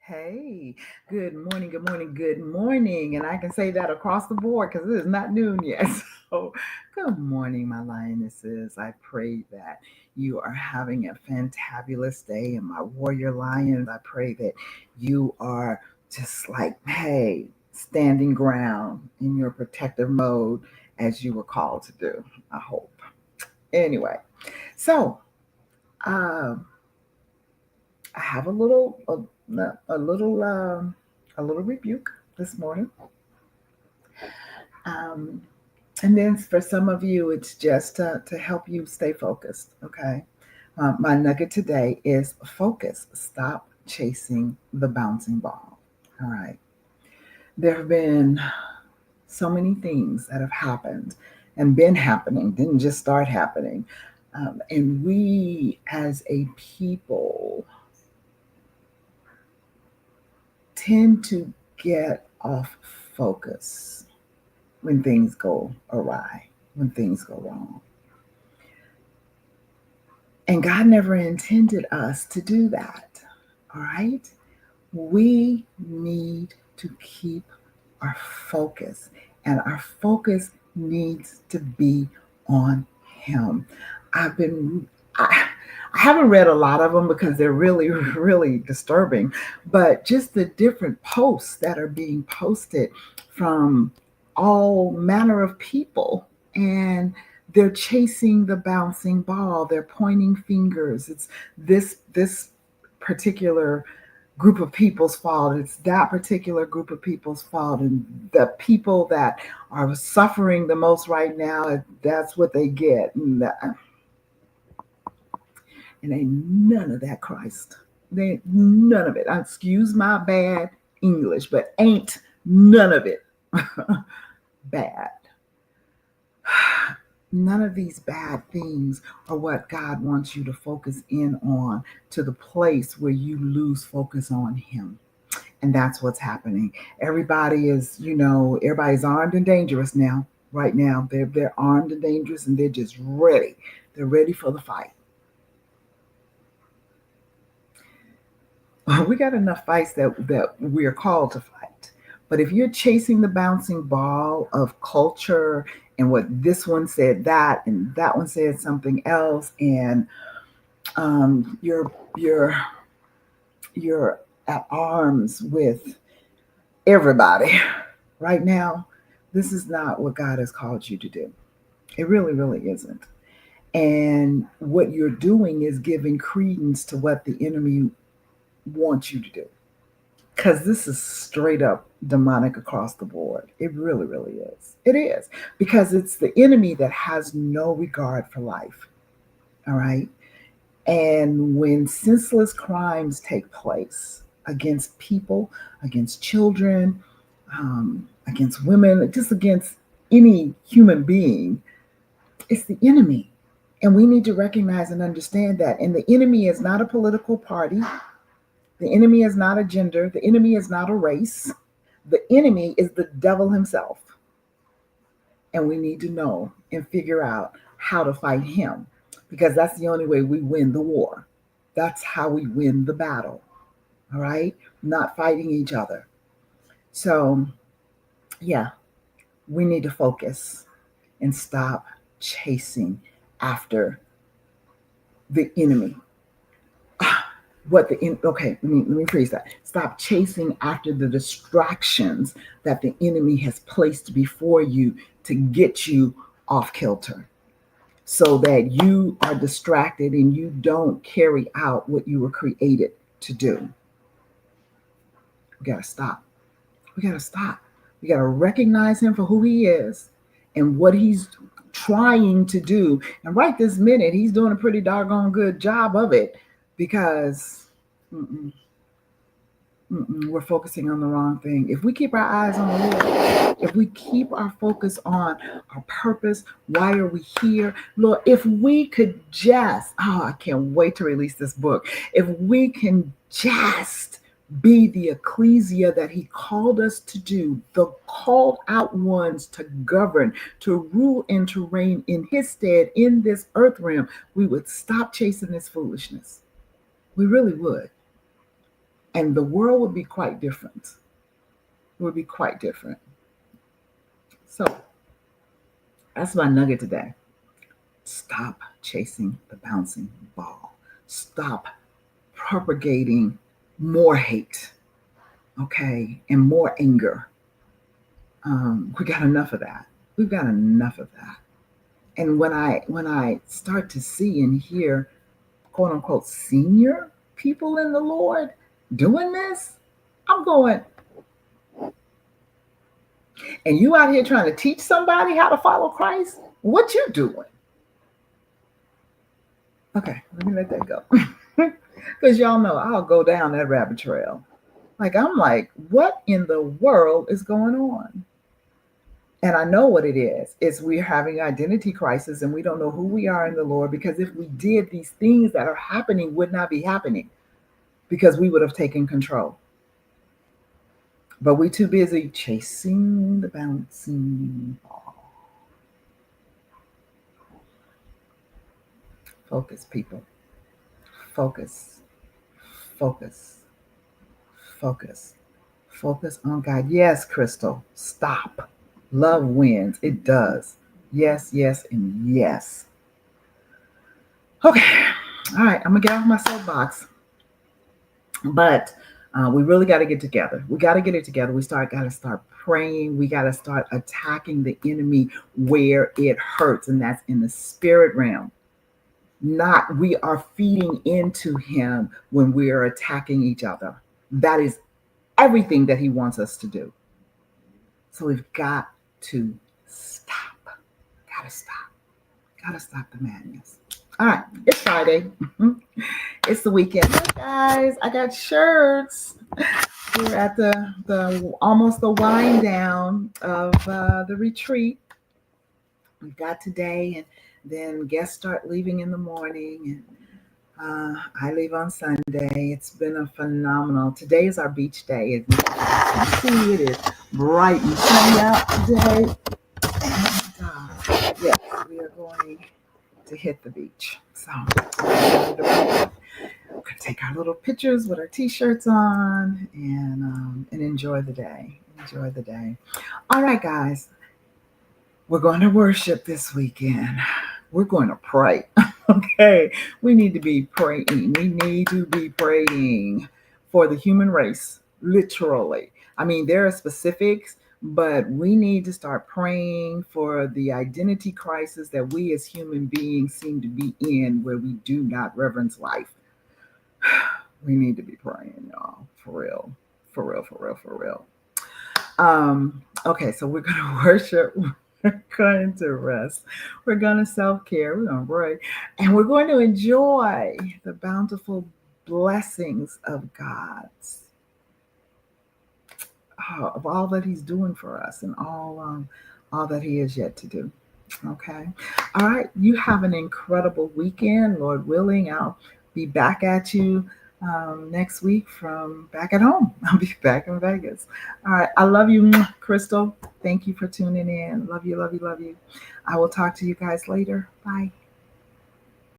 Hey, good morning, good morning, good morning. And I can say that across the board because it is not noon yet. So, good morning, my lionesses. I pray that you are having a fantabulous day. And my warrior lions, I pray that you are just like, hey, standing ground in your protective mode as you were called to do. I hope. Anyway, so um, I have a little a little rebuke this morning, um, and then for some of you, it's just to help you stay focused. Okay, my nugget today is focus. Stop chasing the bouncing ball. All right, there have been so many things that have happened and been happening. Didn't just start happening, and we as a people tend to get off focus when things go awry, when things go wrong. And God never intended us to do that. All right? We need to keep our focus, and our focus needs to be on Him. I've been, I, I haven't read a lot of them because they're really, really disturbing, but just the different posts that are being posted from all manner of people, and they're chasing the bouncing ball, they're pointing fingers. It's this particular group of people's fault. It's that particular group of people's fault. And the people that are suffering the most right now, that's what they get. And ain't none of that Christ. They ain't none of it. Excuse my bad English, but ain't none of it bad. None of these bad things are what God wants you to focus in on, to the place where you lose focus on Him. And that's what's happening. Everybody is, everybody's armed and dangerous now. Right now, they're armed and dangerous, and they're just ready. They're ready for the fight. We got enough fights that we're called to fight. But if you're chasing the bouncing ball of culture and what this one said that and that one said something else, and you're at arms with everybody right now, this is not what God has called you to do. It really, really isn't. And what you're doing is giving credence to what the enemy wants you to do. Because this is straight up demonic across the board. It really, really is. It is. Because it's the enemy that has no regard for life. All right. And when senseless crimes take place against people, against children, against women, just against any human being, it's the enemy. And we need to recognize and understand that. And the enemy is not a political party. The enemy is not a gender. The enemy is not a race. The enemy is the devil himself. And we need to know and figure out how to fight him, because that's the only way we win the war. That's how we win the battle. All right? Not fighting each other. So, yeah, we need to focus and stop chasing after the enemy. Okay, let me phrase that. Stop chasing after the distractions that the enemy has placed before you to get you off kilter, so that you are distracted and you don't carry out what you were created to do. We got to stop. We got to stop. We got to recognize him for who he is and what he's trying to do. And right this minute, he's doing a pretty doggone good job of it, because mm-mm, we're focusing on the wrong thing. If we keep our eyes on the Lord, if we keep our focus on our purpose, why are we here? Lord, if we could just, I can't wait to release this book. If we can just be the ecclesia that he called us to do, the called out ones to govern, to rule and to reign in his stead in this earth realm, we would stop chasing this foolishness. We really would. And the world would be quite different. It would be quite different. So that's my nugget today. Stop chasing the bouncing ball. Stop propagating more hate, okay, and more anger. We got enough of that. We've got enough of that. And when I start to see and hear quote unquote senior people in the Lord doing this, I'm going, and you out here trying to teach somebody how to follow Christ? What you doing? Okay, let me let that go. Because y'all know I'll go down that rabbit trail. I'm like, what in the world is going on? And I know what it is. It's we're having identity crisis and we don't know who we are in the Lord, because if we did, these things that are happening would not be happening because we would have taken control. But we're too busy chasing the bouncing ball. Focus, people. Focus. Focus. Focus. Focus on God. Yes, Crystal. Stop. Love wins. It does. Yes, yes, and yes. Okay. All right. I'm going to get off my soapbox. But we really got to get together. We got to get it together. Got to start praying. We got to start attacking the enemy where it hurts, and that's in the spirit realm. Not we are feeding into him when we are attacking each other. That is everything that he wants us to do. So we've got to stop. Got to stop. Got to stop the madness. All right, it's Friday. It's the weekend, guys. I got shirts. We're at the almost the wind down of the retreat. We've got today, and then guests start leaving in the morning, and I leave on Sunday. It's been a phenomenal. Today is our beach day. As you can see, it is bright and sunny out today. And yes, we are going to hit the beach. So we're going to take our little pictures with our t-shirts on and enjoy the day. Enjoy the day. All right, guys. We're going to worship this weekend. We're going to pray. Okay. We need to be praying. We need to be praying for the human race, literally. I mean, there are specifics, but we need to start praying for the identity crisis that we as human beings seem to be in, where we do not reverence life. We need to be praying, y'all. For real. For real, for real, for real. Okay, so we're going to worship. We're going to rest. We're going to self-care. We're going to pray. And we're going to enjoy the bountiful blessings of God's, of all that he's doing for us and all that he is yet to do. Okay. All right. You have an incredible weekend. Lord willing, I'll be back at you next week from back at home. I'll be back in Vegas. All right. I love you, Crystal. Thank you for tuning in. Love you, love you, love you. I will talk to you guys later. Bye.